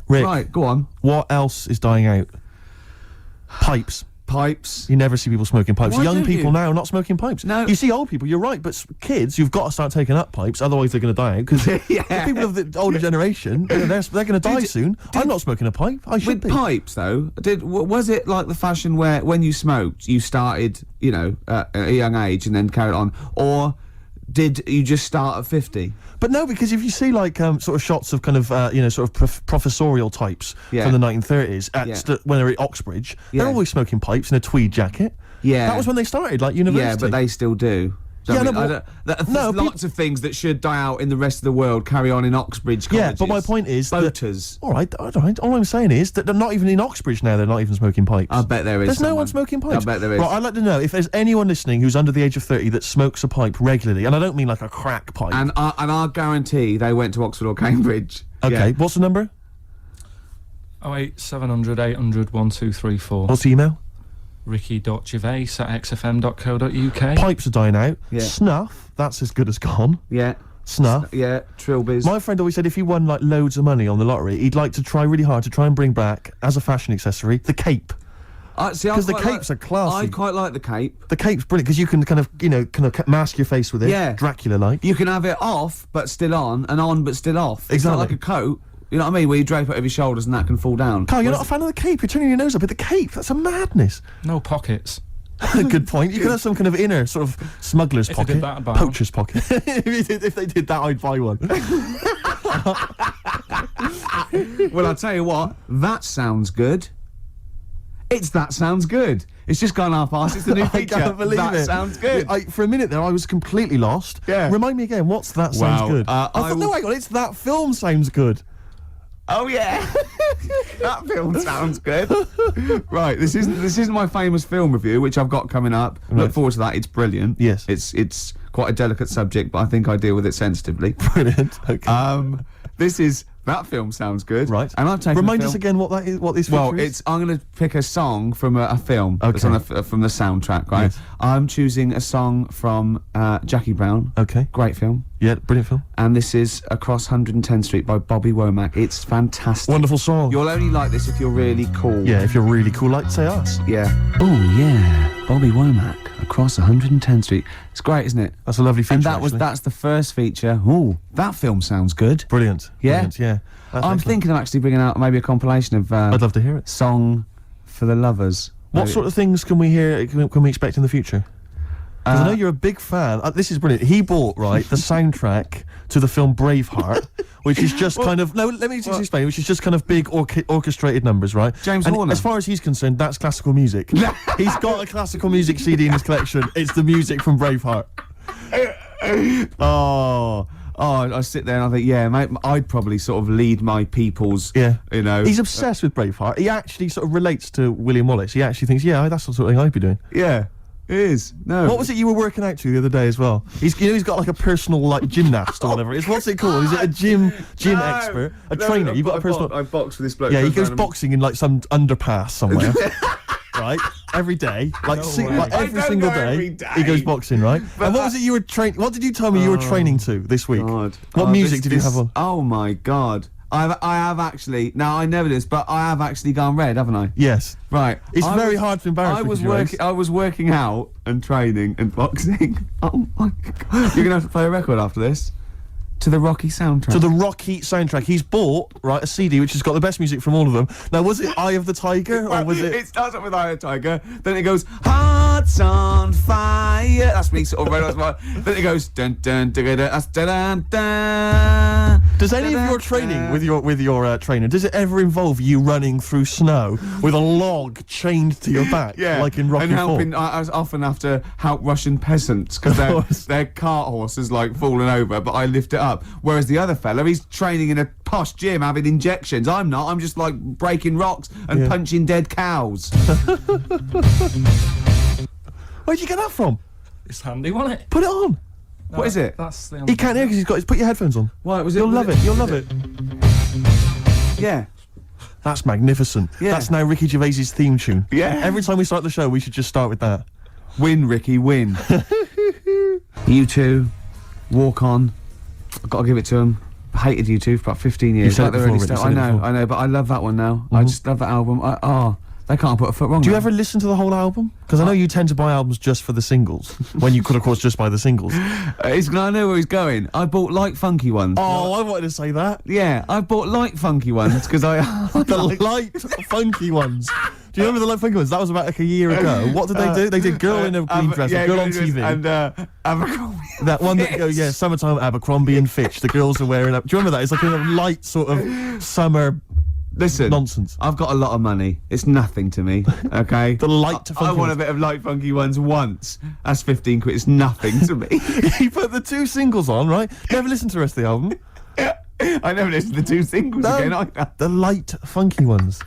Rick. Right, go on. What else is dying out? Pipes. Pipes. You never see people smoking pipes. Why Young don't people you? now are not smoking pipes. No. You see old people, you're right, but kids, you've got to start taking up pipes, otherwise they're going to die out. Because Yeah. people of the older generation, you know, they're going to die soon. I'm not smoking a pipe. I should With be. pipes, though, was it like the fashion where when you smoked, you started, you know, at a young age and then carried on? Or did you just start at 50? But no, because if you see like sort of shots of kind of you know, sort of professorial types Yeah. from the 1930s at Yeah. when they're at Oxbridge, they're Yeah. always smoking pipes in a tweed jacket. Yeah. That was when they started, like university. Yeah, but they still do. So, Yeah, I mean, no, but- no, there's lots of things that should die out in the rest of the world carry on in Oxbridge colleges. Yeah, but my point is that- Boaters. All right. All I'm saying is that they're not even in Oxbridge now. They're not even smoking pipes. I bet there is There's no someone. one smoking pipes. I bet there is. Right, I'd like to know if there's anyone listening who's under the age of 30 that smokes a pipe regularly, and I don't mean like a crack pipe. And I guarantee they went to Oxford or Cambridge. Okay, Yeah. what's the number? 08700 800 1234. What's the email? ricky.gervais@xfm.co.uk. Pipes are dying out. Yeah. Snuff, that's as good as gone. Yeah. Snuff. Yeah, Trilbies. My friend always said if he won like loads of money on the lottery, he'd like to try really hard to try and bring back, as a fashion accessory, the cape. See, I 'Cause the quite capes are classy. I quite like the cape. The cape's brilliant because you can kind of, you know, mask your face with it. Yeah. Dracula-like. You can have it off but still on, and on but still off. It's not Exactly. like a coat. You know what I mean? Where you drape it over your shoulders and that can fall down. Carl, you're Whereas- not a fan of the cape. You're turning your nose up at the cape. That's a madness. No pockets. Good point. You could have some kind of inner sort of smuggler's If they pocket, did that, I'd buy one. poacher's pocket. If they did that, I'd buy one. Well, I'll tell you what. That sounds good. That sounds good. It's just gone half-assed. It's the new I feature. can't believe that it. sounds good. For a minute there, I was completely lost. Yeah. Remind me again. What's that sounds Wow. good? I I thought, no, will- hang on. It's that film sounds good. Oh yeah, that film sounds good. Right, this isn't my famous film review, which I've got coming up. Look forward to that. It's brilliant. Yes. it's quite a delicate subject, but I think I deal with it sensitively. Brilliant. Okay. This is that film sounds good. Right. And I've taken. Remind a us film- again what that is. What this Well, feature is. I'm going to pick a song from a film that's Okay. on from the soundtrack. Right. Yes. I'm choosing a song from Jackie Brown. Okay. Great film. Yeah, brilliant film. And this is Across 110th Street by Bobby Womack. It's fantastic. Wonderful song. You'll only like this if you're really cool. Yeah, if you're really cool, like say us. Yeah. Oh yeah, Bobby Womack, Across 110th Street. It's great, isn't it? That's a lovely feature. And actually. that's the first feature. Ooh, that film sounds good. Brilliant. Yeah? Brilliant, yeah. That's I'm excellent. thinking of actually bringing out maybe a compilation of I'd love to hear it. song for the lovers. What Maybe. sort of things can we hear? Can we expect in the future? Because I know you're a big fan. This is brilliant. He bought the soundtrack to the film Braveheart, which is just kind of let me just explain. Which is just kind of big orchestrated numbers, right? James and Horner. as far as he's concerned, that's classical music. He's got a classical music CD in his collection. It's the music from Braveheart. Oh, I sit there and I think, yeah, mate, I'd probably sort of lead my people's. Yeah. You know. He's obsessed with Braveheart. He actually sort of relates to William Wallace. He actually thinks, yeah, that's the sort of thing I'd be doing. Yeah. It is. No. What was it you were working out to the other day as well? He's got like a personal like gymnast or whatever. What's it called? Is it a gym expert? A trainer? You've got a personal. I box with this bloke. Yeah, he goes boxing in like some underpass somewhere. Right? Every day. Like, way. like I every don't single go day, every day. he goes boxing, right? But and what was it you were training? What did you tell me you were training to this week? God. What music did you have on? Oh my God. I have actually. Now I never did this, but I have actually gone red, haven't I? Yes. Right. It's very hard to embarrass I was Ricky Gervais. working. I was working out and training and boxing. Oh my God. You're gonna have to play a record after this. To the Rocky soundtrack. To the Rocky soundtrack. He's bought, a CD which has got the best music from all of them. Now, was it Eye of the Tiger, or was it... It starts off with Eye of the Tiger, then it goes, Hearts on Fire. That's me sort of right off my... Then it goes, dun dun dun dun, that's dun dun dun. Does any of your training with your trainer, does it ever involve you running through snow with a log chained to your back, Yeah, like in Rocky and helping. IV? I often have to help Russian peasants because their cart horse is like falling over, but I lift it up. Whereas the other fella, he's training in a posh gym having injections. I'm not. I'm just like breaking rocks and punching dead cows. Where'd you get that from? It's handy, wasn't it? Put it on. What is it? That's the He can't hear because he's got. Put your headphones on. What was it? You'll love it. You'll love it. Yeah. That's magnificent. Yeah. That's now Ricky Gervais's theme tune. Yeah. Every time we start the show, we should just start with that. Win, Ricky, win. You two, walk on. I've got to give it to him. hated U2 for about 15 years. You've said like it the before, early Rick, stuff. you've said it before. I know, but I love that one now. I just love that album. They can't put a foot wrong. Do you now. ever listen to the whole album? Because I know you tend to buy albums just for the singles, when you could, of course, just buy the singles. I know where he's going. I bought light funky ones. Oh, I wanted to say that. Yeah, I bought light funky ones because I The light, funky ones. Do you remember the light funky ones? That was about like a year ago. What did they do? They did Girl in a Green Dress, yeah, Girl on Green Dress TV. and Abercrombie. That one that, Fitch. yeah, summertime Abercrombie and Fitch. The girls are wearing up. Do you remember that? It's like a light sort of summer Listen, nonsense. I've got a lot of money. It's nothing to me. Okay. The light I funky want a ones. bit of light funky ones once. That's 15 quid. It's nothing to me. You put the 2 singles on, right? Never listen to the rest of the album. I never listened to the 2 singles again either. The light, funky ones.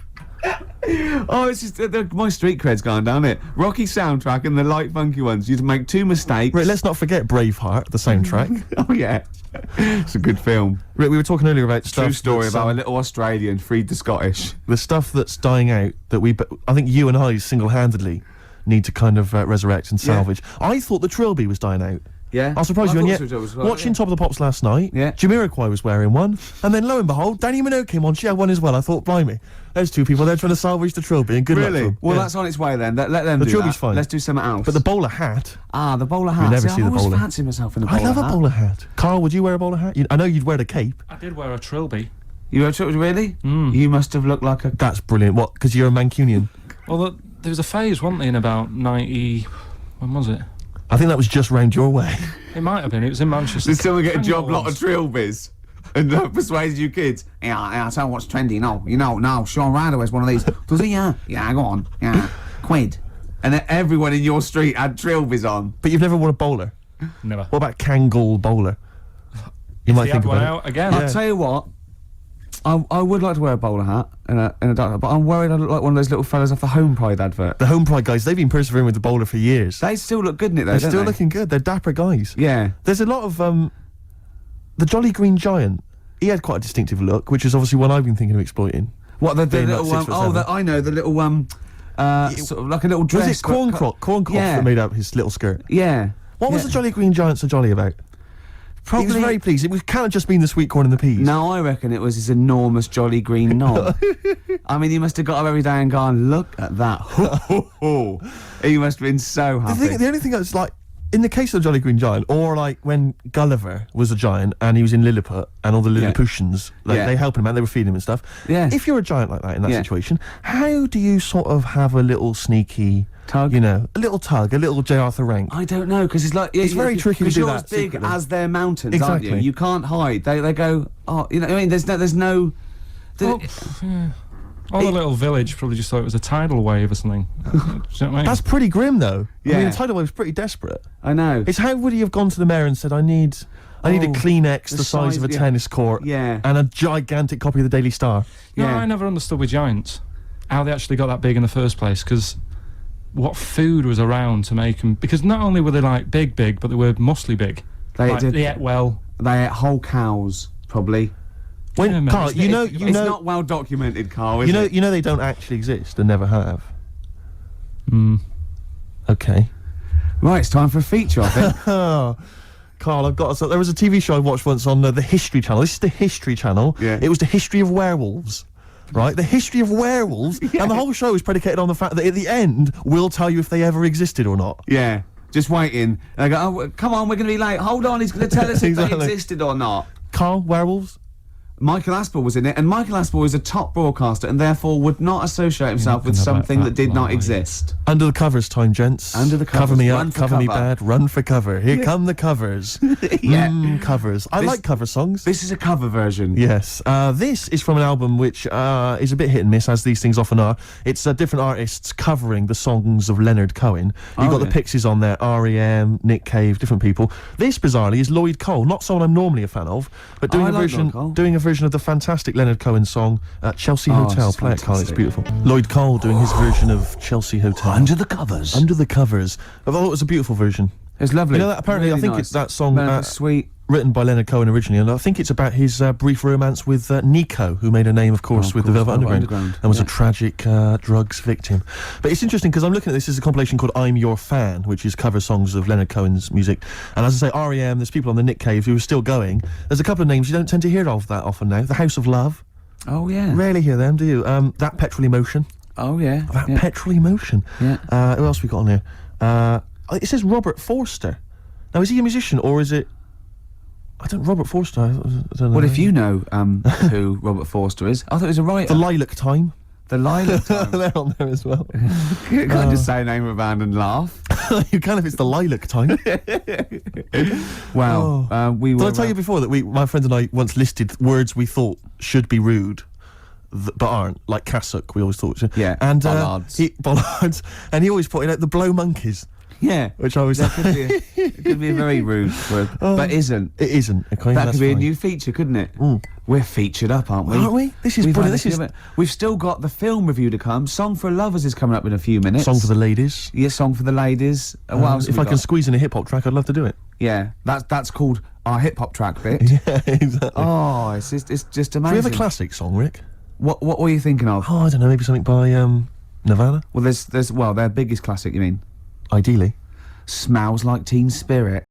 Oh, it's just my street cred's gone down it. Rocky soundtrack and the light funky ones. You'd make 2 mistakes. Rick, let's not forget Braveheart, the soundtrack. Oh yeah, it's a good film. Rick, we were talking earlier about stuff. True story that's, about a little Australian freed the Scottish. the stuff that's dying out that I think you and I single-handedly need to kind of resurrect and salvage. I thought the Trilby was dying out. Yeah. I'll surprise you, and yet, watching Top. Top of the Pops last night, Yeah. Jamiroquai was wearing one, and then lo and behold, Danny Minogue came on, she had one as well. I thought, blimey, there's 2 people there trying to salvage the Trilby, and good luck to Really? them. Well, Yeah. that's on its way then. Let them The do Trilby's that. fine. Let's do something else. But the bowler hat, the bowler hat. never See, see the I've always bowler. fancied myself in a bowler I love hat. a bowler hat. Carl, would you wear a bowler hat? I know you'd wear the cape. I did wear a trilby. You were really? You must have looked like a. That's brilliant. What? Because you're a Mancunian. Well, there was a phase, wasn't there, in about 90... When was it? I think that was just round your way. It might have been. It was in Manchester. Did someone get a I know job it lot of was. trilbies? And persuaded you kids? Yeah, I tell what's trendy. No, Sean Ryder wears one of these. Does he? Yeah, go on. Yeah, quid. And then everyone in your street had trilbies on. But you've never worn a bowler. Never. What about Kangol bowler? You might The think ad one about out again. Yeah. I'll tell you what. I would like to wear a bowler hat and a dark hat, but I'm worried I look like one of those little fellas off the Home Pride advert. it. The Home Pride guys, they've been persevering with the bowler for years. They still look good in it though, They're don't still they? looking good. They're dapper guys. Yeah. There's a lot of the Jolly Green Giant. He had quite a distinctive look, which is obviously one I've been thinking of exploiting. What the Being little about 6'7". I know the little sort of like a little dress. Was it Corncroft Yeah. that made out his little skirt? Yeah. What was Yeah. the Jolly Green Giant so jolly about? Probably. He was very pleased. It can't have just been the sweet corn and the peas. No, I reckon it was his enormous jolly green knob. I mean, he must have got up every day and gone, look at that. He must have been so happy. The only thing that's like, in the case of the Jolly Green Giant, or like when Gulliver was a giant and he was in Lilliput and all the Lilliputians, like they helped him out, they were feeding him and stuff. Yeah. If you're a giant like that in that Yeah. situation, how do you sort of have a little sneaky Tug? You know, a little tug, a little J. Arthur Rank. I don't know, because it's like... It's very tricky to do you're that as big secretly. as their mountains, aren't you? Exactly. You can't hide. They go, oh, you know, I mean, there's no... Well, yeah. All the little village probably just thought it was a tidal wave or something. Do you know what I mean? That's pretty grim, though. I mean, Yeah. the tidal wave's pretty desperate. I know. It's how would he have gone to the mayor and said, I need a Kleenex the size of a yeah. tennis court Yeah. and a gigantic copy of the Daily Star. No, Yeah. I never understood with giants how they actually got that big in the first place, because what food was around to make them... Because not only were they, like, big, but they were muscly big. They Like, did- they ate well. They ate whole cows, probably. When, Yeah, man, Carl, it's- you it's know, not well documented, Carl, is you know they don't actually exist and never have. Okay. Right, it's time for a feature, I think. Oh, Carl, I've got. So there was a TV show I watched once on the History Channel. This is the History Channel. Yeah. It was the history of werewolves. Right, the history of werewolves, and the whole show is predicated on the fact that at the end we'll tell you if they ever existed or not. Yeah, just waiting. And I go, oh, come on, we're going to be late. Hold on, he's going to tell us if Exactly. they existed or not. Carl, werewolves. Michael Aspel was in it, and Michael Aspel is a top broadcaster and therefore would not associate himself with know about something that that, did not lie. exist. Under the covers time, gents. Under the Cover covers, me run up, for cover me cover. bad, run for cover. Here come the covers. Covers. I This- like cover songs. This is a cover version. Yes. This is from an album which is a bit hit and miss, as these things often are. It's different artists covering the songs of Leonard Cohen. You've got the yeah. Pixies on there, R.E.M., Nick Cave, different people. This, bizarrely, is Lloyd Cole, not someone I'm normally a fan of, but doing I a like version Lloyd Cole. doing a version of the fantastic Leonard Cohen song Chelsea Oh, Hotel. it's Play it, Carl, it's fantastic. beautiful. Lloyd Cole doing his version of Chelsea Hotel. Under the covers. Under the covers. I thought it was a beautiful version. It's lovely. You know that apparently Really I think nice. it's that song Very sweet. written by Leonard Cohen originally, and I think it's about his brief romance with Nico, who made a name, of course, with the Velvet Underground, and was a tragic drugs victim. But it's interesting because I'm looking at this as a compilation called I'm Your Fan, which is cover songs of Leonard Cohen's music. And as I say, R.E.M., there's people on the Nick Cave who are still going. There's a couple of names you don't tend to hear of that often now. The House of Love. Oh, yeah. Rarely hear them, do you? That Petrol Emotion. Oh, yeah. That Petrol Emotion. Yeah. Who else we got on here? It says Robert Forster. Now, is he a musician, or is it... Robert Forster, I don't know. Well, if you know who Robert Forster is, I thought he was a writer. The Lilac Time. The Lilac Time. They're on there as well. Can't just say a name of a band and laugh. You can if it's the Lilac Time. Wow. We were... Did I tell you before that my friend and I once listed words we thought should be rude, but aren't, like cassock, we always thought. Yeah, and bollards. Bollards. And he always pointed out the blow monkeys. Yeah, which I was. That could be a very rude word, but isn't. It isn't. Okay, that could be a new feature, couldn't it? We're featured up, aren't we? Aren't we? This is brilliant. We've still got the film review to come. Song for Lovers is coming up in a few minutes. Song for the ladies. Yeah, Song for the ladies. What else if I can squeeze in a hip hop track, I'd love to do it. Yeah, that's called our hip hop track bit. Yeah, exactly. Oh, it's just amazing. Do we have a classic song, Rick? What were you thinking of? Oh, I don't know. Maybe something by Nirvana. Well, their biggest classic. You mean? Ideally. Smells Like Teen Spirit.